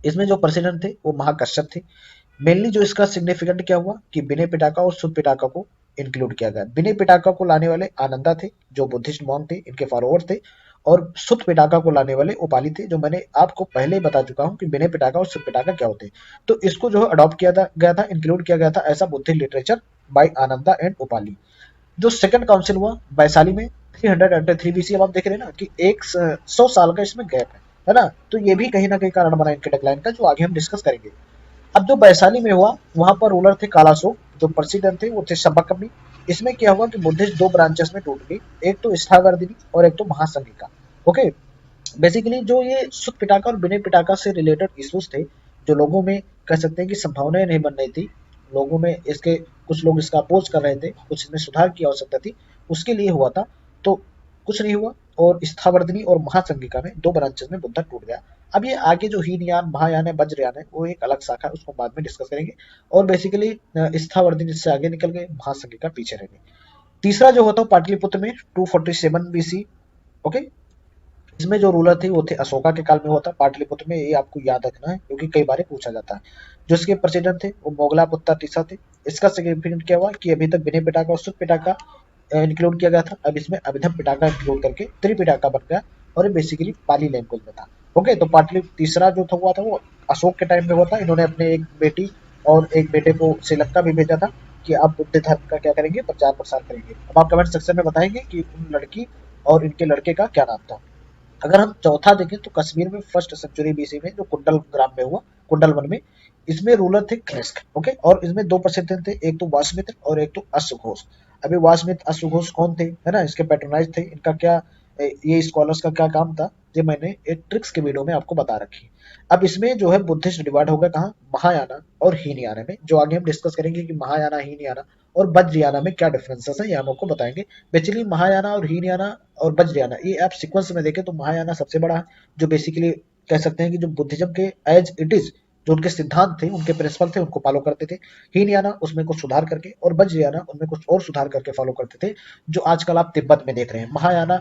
इसमें जो प्रेसिडेंट थे वो महाकश्यप थे। मेनली जो इसका सिग्निफिकेंट क्या हुआ कि विनय पिटाका और सुध पिटाका को इंक्लूड किया गया। विनय पिटाका को लाने वाले आनंदा थे, जो बुद्धिस्ट मॉन्क थे, इनके फॉलोअर्स थे। और सुध पिटाका को लाने वाले उपाली थे, जो मैंने आपको पहले ही बता चुका हूँ कि विनय पिटाका और सुध पिटाका क्या होते हैं। तो इसको जो है अडॉप्ट किया गया था, इंक्लूड किया गया था ऐसा Buddhist literature bye Ananda and Upali. जो सेकंड काउंसिल हुआ वैशाली में 303 बीसी। अब आप देख रहे हैं ना कि 100 साल का इसमें गैप है ना। तो ये भी कहीं ना कहीं कारण बना इनके डिक्लाइन का, जो आगे हम डिस्कस करेंगे। अब जो वैशाली में हुआ वहां पर रूलर थे कालासो, जो प्रेसिडेंट थे वो थे शब्बकमनी। इसमें क्या हुआ कि बुद्धिस्ट दो ब्रांचेस में टूट गई, एक तो स्थावर्दिनी और एक तो महासंघिका। ओके, बेसिकली जो ये सुत पिटाका और विनय पिटाका से रिलेटेड इश्यूज थे, जो लोगों में कह सकते हैं कि संभावनाएं नहीं बन रही थी, लोगों में इसके कुछ लोग इसका अपोज कर रहे थे, कुछ इसमें सुधार की आवश्यकता थी, उसके लिए हुआ था। तो कुछ नहीं हुआ, और स्थावर्दिनी और महासंघिका में दो ब्रांचेस में बुद्धा टूट गया। अब ये आगे जो हीनयान, महायान है, वज्रयान है, वो एक अलग शाखा है, उसको बाद में डिस्कस करेंगे। और बेसिकली स्थावर्दिनी से आगे निकल गए, महासंघिका पीछे रह गए। तीसरा जो होता है पाटलिपुत्र में 247 बीसी। ओके, इसमें जो रूलर थे वो थे अशोका के काल में हुआ था पाटलिपुत्र में, ये आपको याद रखना है क्योंकि कई बार पूछा जाता है। जो इसके प्रेसिडेंट थे वो मोगला पुत्ता तीसा थे। इसका सिग्निफिकेंट क्या हुआ कि अभी तक विनय पिटाका और सुत पिटाका इंक्लूड किया गया था, अब इसमें अभिधम पिटाका इंक्लूड करके त्रिपिटाका बन गया, और ये बेसिकली पाली लैंग्वेज में था। ओके, तो पाटली तीसरा जो था हुआ था वो अशोक के टाइम में हुआ था। इन्होंने अपने एक बेटी और एक बेटे को श्रीलंका भी भेजा था कि आप बुद्ध धर्म का क्या करेंगे, प्रचार प्रसार करेंगे। अब आप कमेंट सेक्शन में बताएंगे कि उन लड़की और इनके लड़के का क्या नाम था। अगर हम चौथा देखें तो कश्मीर में फर्स्ट सेंचुरी बीसी में जो कुंडल ग्राम में हुआ, कुंडल वन में, इसमें रूलर थे क्रैस्क। ओके, और इसमें दो प्रेसिडेंट थे, एक तो वासमित्र और एक तो अश्वघोष। अभी वासमित्र अश्वघोष कौन थे, है ना, इसके पैट्रोनाइज थे, इनका क्या ये स्कॉलर्स का क्या काम था, ये मैंने एक ट्रिक्स के वीडियो में आपको बता रखी है। अब इसमें जो है बुद्धिस्ट डिवाइड होगा कहाँ, महायाना और हीनयाना में, जो आगे हम डिस्कस करेंगे कि महायाना, हीनयाना और वज्रयाना में क्या डिफरेंसेस है, ये हम आपको बताएंगे। बेसिकली महायाना और हीनयाना और वज्रयाना, ये आप सीक्वेंस में देखें तो महायाना सबसे बड़ा है, जो बेसिकली कह सकते हैं कि जो बुद्धिज्म के एज इट इज, जो उनके सिद्धांत थे, उनके प्रिंसिपल थे, उनको फॉलो करते थे। हीनयाना उसमें कुछ सुधार करके, और वज्रयाना उनमें कुछ और सुधार करके फॉलो करते थे, जो आजकल आप तिब्बत में देख रहे हैं। महायाना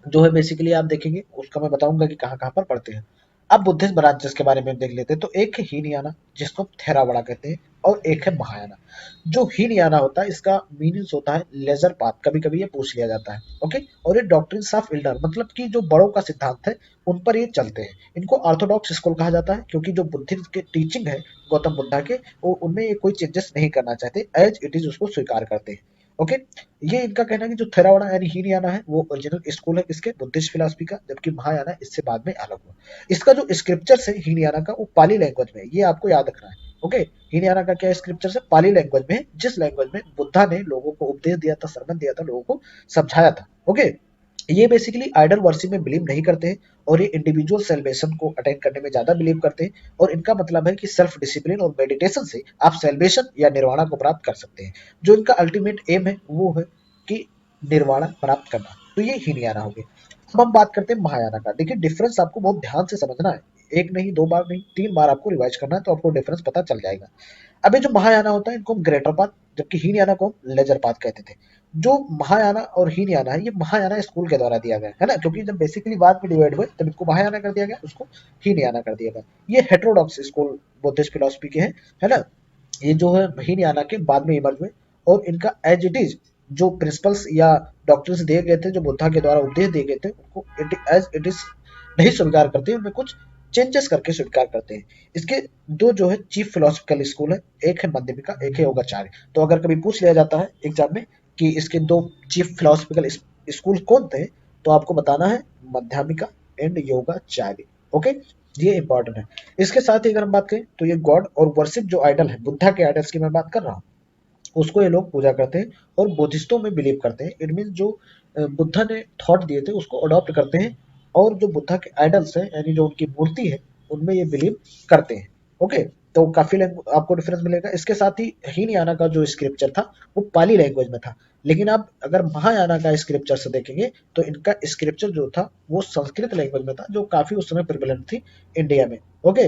जो है बेसिकली आप देखेंगे उसका मैं बताऊंगा कि कहाँ कहाँ पर पढ़ते हैं। अब बुद्धिस्ट ब्रांचेस के बारे में देख लेते हैं, तो एक है हीनयाना जिसको थेरावाड़ा कहते हैं, और एक है महायाना। जो हीनयाना होता है इसका मीनिंग्स होता है लेजर पाथ, कभी कभी ये पूछ लिया जाता है। ओके, और ये डॉक्ट्रिन्स ऑफ एल्डर, मतलब कि जो बड़ों का सिद्धांत है उन पर ये चलते हैं। इनको ऑर्थोडॉक्स स्कूल कहा जाता है, क्योंकि जो बुद्धिस्ट के टीचिंग है गौतम बुद्धा के, वो उनमें ये कोई चेंजेस नहीं करना चाहते, एज इट इज उसको स्वीकार करते हैं। ओके, ये इनका कहना है कि जो थेरावाडा यानी हीनयाना है वो ओरिजिनल स्कूल है किसके, बुद्धिस्ट फिलॉसफी का, जबकि महायाना इससे बाद में अलग हुआ। इसका जो स्क्रिप्चर्स है हीनयाना का वो पाली लैंग्वेज में है, ये आपको याद रखना है। ओके, हीनयाना का क्या स्क्रिप्चर्स है, पाली लैंग्वेज में है, जिस लैंग्वेज में बुद्धा ने लोगों को उपदेश दिया था, सरमन दिया था, लोगों को समझाया था। ओके, ये बेसिकली आइडल वर्शिप में बिलीव नहीं करते हैं और ये इंडिविजुअल सेल्वेशन को अटेन करने में ज्यादा बिलीव करते हैं। और इनका मतलब है कि सेल्फ डिसिप्लिन और मेडिटेशन से आप सेल्वेशन या निर्वाणा को प्राप्त कर सकते हैं। जो इनका अल्टीमेट एम है वो है कि निर्वाणा प्राप्त करना। तो ये हीनयाना हो गए। अब हम बात करते हैं महायाना का। देखिए डिफरेंस आपको बहुत ध्यान से समझना है, एक नहीं, दो बार नहीं, 3 बार आपको रिवाइज करना है तो आपको डिफरेंस पता चल जाएगा। अभी जो महायाना होता है इनको हम ग्रेटर पाथ, जबकि हीनयाना को हम लेजर पाथ कहते थे। जो महायाना और हीनयाना है ये महायाना स्कूल के द्वारा दिया गया है ना, क्योंकि जब बेसिकली बाद में डिवाइड हुए तब इनको महायाना कर दिया गया, उसको हीनयाना कर दिया गया। ये हेटेरोडॉक्स स्कूल बुद्धिस्ट फिलोसफी के हैं, है ना। ये जो है हीनयाना के बाद में इमर्ज हुए और इनका एज इट इज जो प्रिंसिपल्स या डॉक्टर्स दिए गए थे, जो बुद्धा के द्वारा उपदेश दिए गए थे, उनको एज इट इज नहीं स्वीकार करते, उनमें कुछ चेंजेस करके स्वीकार करते हैं। इसके दो जो है चीफ फिलोसफिकल स्कूल है, एक है मध्यमिका, एक है योगाचार्य। तो अगर कभी पूछ लिया जाता है एग्जाम में कि इसके दो चीफ फिलोसफिकल स्कूल कौन थे, तो आपको बताना है मध्यमिका एंड योगाचार्य। ओके, ये इंपॉर्टेंट है। इसके साथ ही अगर हम बात करें तो ये गॉड और वर्शिप जो आइडल है, बुद्धा के आइडल्स की मैं बात कर रहा हूँ, उसको ये लोग पूजा करते हैं और बुद्धिस्टों में बिलीव करते हैं। इट मीन जो बुद्धा ने थॉट दिए थे उसको अडॉप्ट करते हैं और जो बुद्धा के आइडल्स हैं यानी जो उनकी मूर्ति है उनमें ये बिलीव करते हैं। ओके, तो काफी आपको डिफरेंस मिलेगा। इसके साथ ही हीनयाना का जो स्क्रिप्चर था वो पाली लैंग्वेज में था, लेकिन आप अगर महायाना का स्क्रिप्चर से देखेंगे तो इनका स्क्रिप्चर जो था वो संस्कृत लैंग्वेज में था, जो काफी उस समय प्रिवेलेंट थी इंडिया में। ओके,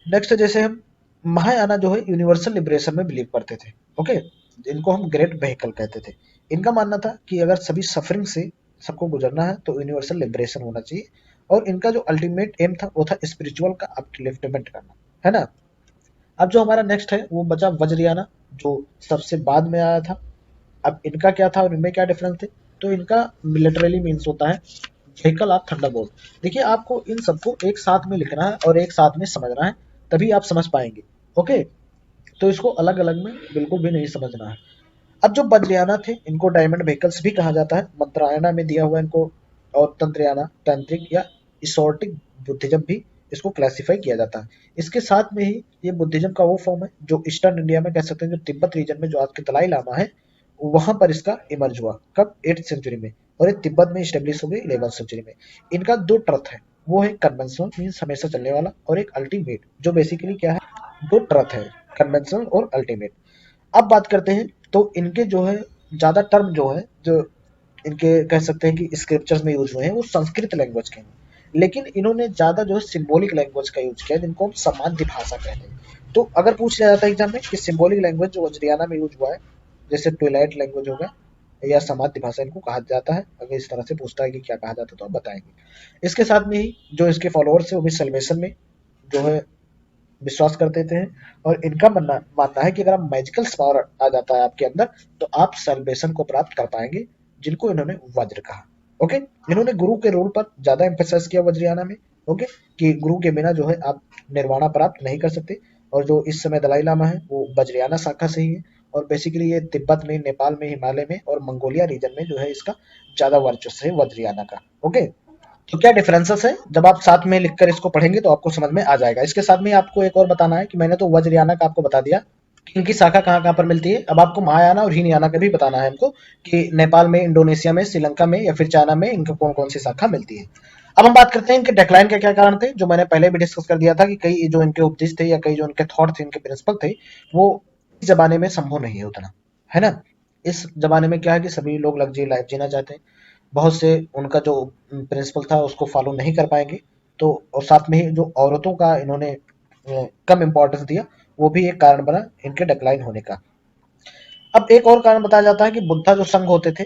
नेक्स्ट जैसे हम महायाना जो है यूनिवर्सल लिबरेशन में बिलीव करते थे। ओके, इनको हम ग्रेट व्हीकल कहते थे। इनका मानना था कि अगर सभी सफरिंग से सबको गुजरना है तो यूनिवर्सल लिबरेशन होना चाहिए और इनका जो अल्टीमेट एम था वो था स्पिरिचुअल का अपलिफ्टमेंट करना, है ना। अब जो हमारा नेक्स्ट है वो बचा वज्रयाना, जो सबसे बाद में आया था। अब इनका क्या था और इनमें क्या डिफरेंस थे, तो इनका लिटरली मीन्स होता है व्हीकल ऑफ थंडरबोल्ट। देखिए आपको इन सबको एक साथ में लिखना है और एक साथ में समझना है, तभी आप समझ पाएंगे। ओके, तो इसको अलग अलग में बिल्कुल भी नहीं समझना है। अब जो बद्रियाना थे इनको डायमंड व्हीकल्स भी कहा जाता है, मंत्रायना में दिया हुआ इनको, और तंत्रयाना तांत्रिक या इसोर्टिक बुद्धिज्म भी इसको क्लासिफाई किया जाता है। इसके साथ में ही ये बुद्धिज्म का वो फॉर्म है जो ईस्टर्न इंडिया में कह सकते हैं, जो तिब्बत रीजन में जो आज के दलाई लामा है वहां पर इसका इमर्ज हुआ, कब 8th सेंचुरी में, और ये तिब्बत में स्टेब्लिश हो गई 11th सेंचुरी में। इनका दो ट्रथ है, वो है कन्वेंशनल मीन्स हमेशा चलने वाला, और एक अल्टीमेट जो बेसिकली क्या है, दो ट्रथ है, कन्वेंशनल और अल्टीमेट। अब बात करते हैं तो इनके जो है ज्यादा टर्म जो है, जो इनके कह सकते हैं कि स्क्रिप्चर्स में यूज हुए हैं वो संस्कृत लैंग्वेज के हैं, लेकिन इन्होंने ज्यादा जो है सिंबॉलिक लैंग्वेज का यूज किया जिनको हम समाध्य भाषा कहते हैं। तो अगर पूछ लिया जाता है एग्जाम में कि सिंबॉलिक लैंग्वेज जो वज्रियाना में यूज हुआ है, जैसे ट्विलाइट लैंग्वेज हो गया या समाध्य भाषा इनको कहा जाता है, अगर इस तरह से पूछता है कि क्या कहा जाता है तो आप बताएंगे। इसके साथ में ही जो इसके फॉलोअर्स है वो भी सल्वेशन में जो है विश्वास कर देते हैं, और इनका मानना मानना है कि अगर आप मैजिकल पावर आ जाता है आपके अंदर तो आप सल्वेशन को प्राप्त कर पाएंगे, जिनको इन्होंने वज्र कहा। ओके, इन्होंने गुरु के रोल पर ज्यादा एम्फेसाइज किया वज्रयाना में। ओके, कि गुरु के बिना जो है आप निर्वाणा प्राप्त नहीं कर सकते, और जो इस समय दलाई लामा है वो वज्रयाना शाखा से ही है, और बेसिकली ये तिब्बत में, नेपाल में, हिमालय में और मंगोलिया रीजन में जो है इसका ज्यादा वर्चस्व है वज्रयाना का। ओके, तो क्या डिफरेंसेस है, जब आप साथ में लिखकर इसको पढ़ेंगे तो आपको समझ में आ जाएगा। इसके साथ में आपको एक और बताना है कि मैंने तो वज्रयाना का आपको बता दिया कि इनकी शाखा कहाँ कहाँ पर मिलती है, अब आपको महायाना और हीनयाना का भी बताना है हमको कि नेपाल में, इंडोनेशिया में, श्रीलंका में या फिर चाइना में इनका कौन कौन सी शाखा मिलती है। अब हम बात करते हैं इनके डेक्लाइन के क्या कारण थे, जो मैंने पहले भी डिस्कस कर दिया था कि कई जो इनके उपदेश थे या कई जो इनके थॉट थे, इनके प्रिंसिपल थे, वो इस जमाने में संभव नहीं है उतना, है ना। इस जमाने में क्या है कि सभी लोग लग्जरी लाइफ जीना चाहते हैं, बहुत से उनका जो प्रिंसिपल था उसको फॉलो नहीं कर पाएंगे। तो और साथ में ही जो औरतों का इन्होंने कम इम्पोर्टेंस दिया, वो भी एक कारण बना इनके डिक्लाइन होने का। अब एक और कारण बताया जाता है कि बुद्धा जो संघ होते थे,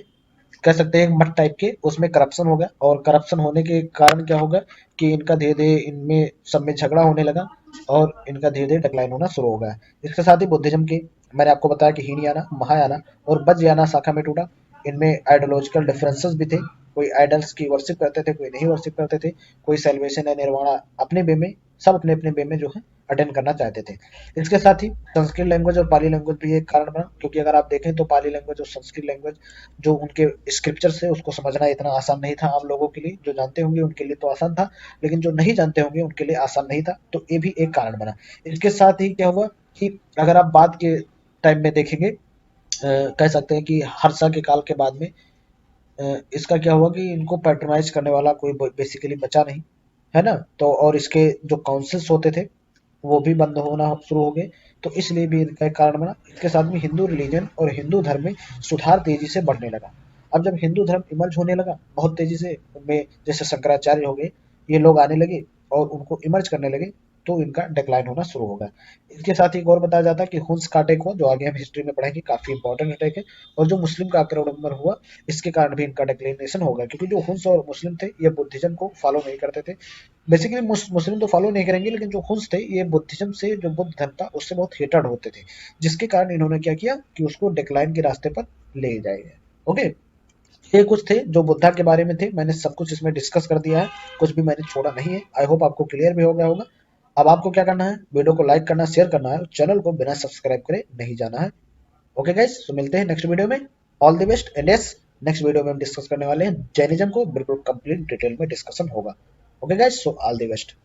कह सकते हैं एक मठ टाइप के, उसमें करप्शन हो गया, और करप्शन होने के कारण क्या होगा कि इनका धीरे धीरे इनमें सब में झगड़ा होने लगा और इनका धीरे धीरे डिक्लाइन होना शुरू हो गया। इसके साथ ही बुद्धिज्म के, मैंने आपको बताया कि हीनयाना, महायाना और वज्रयाना शाखा में टूटा। इनमें आइडियोलॉजिकल डिफरेंसेस भी थे, कोई आइडल्स की वर्शिप करते थे, कोई नहीं वर्शिप करते थे, कोई सेल्वेशन या निर्वाणा अपने वे में सब अपने अपने वे में जो है अटेंड करना चाहते थे। इसके साथ ही संस्कृत लैंग्वेज और पाली लैंग्वेज भी एक कारण बना, क्योंकि अगर आप देखें तो पाली लैंग्वेज और संस्कृत लैंग्वेज जो उनके स्क्रिप्चर है उसको समझना इतना आसान नहीं था आम लोगों के लिए। जो जानते होंगे उनके लिए तो आसान था, लेकिन जो नहीं जानते होंगे उनके लिए आसान नहीं था। तो ये भी एक कारण बना। इसके साथ ही क्या हुआ कि अगर आप बाद के टाइम में देखेंगे, कह सकते हैं कि हर्षा के काल के बाद में इसका क्या हुआ कि इनको पैट्रोनाइज करने वाला कोई बेसिकली बचा नहीं, है ना? तो और इसके जो काउंसिल्स होते थे वो भी बंद होना शुरू हो गए। तो इसलिए भी इनका एक कारण बना। इसके साथ में हिंदू रिलीजन और हिंदू धर्म में सुधार तेजी से बढ़ने लगा। अब जब हिंदू धर्म इमर्ज होने लगा बहुत तेजी से, उनमें जैसे शंकराचार्य हो गए, ये लोग आने लगे और उनको इमर्ज करने लगे, तो इनका डिक्लाइन होना शुरू होगा। इसके साथ ही एक और बताया जाता है कि हुन्स का अटैक हुआ, जो आगे हम हिस्ट्री में पढ़ेंगे, काफी इंपॉर्टेंट अटैक है। और जो मुस्लिम का आक्रमण हुआ, इसके कारण भी इनका डिक्लेनेशन होगा, क्योंकि जो हुन्स और मुस्लिम थे ये बुद्धिज्म को फॉलो नहीं करते थे। बेसिकली मुस्लिम तो फॉलो नहीं करेंगे, लेकिन जो हुन्स थे ये बुद्धिज्म से, जो बुद्ध धर्म था उससे बहुत हेटेड होते थे, जिसके कारण इन्होंने क्या किया कि उसको डिक्लाइन के रास्ते पर ले जाएगा। ओके, ये कुछ थे जो बुद्धा के बारे में थे। मैंने सब कुछ इसमें डिस्कस कर दिया है, कुछ भी मैंने छोड़ा नहीं है। आई होप आपको क्लियर भी हो गया होगा। अब आपको क्या करना है, वीडियो को लाइक करना, शेयर करना है, चैनल को बिना सब्सक्राइब करे नहीं जाना है। ओके गाइस, तो मिलते हैं नेक्स्ट वीडियो में। All the best and yes, next video में हम डिस्कस करने वाले हैं जैनिज्म को, बिल्कुल कंप्लीट डिटेल में डिस्कशन होगा। Okay guys, so all the best.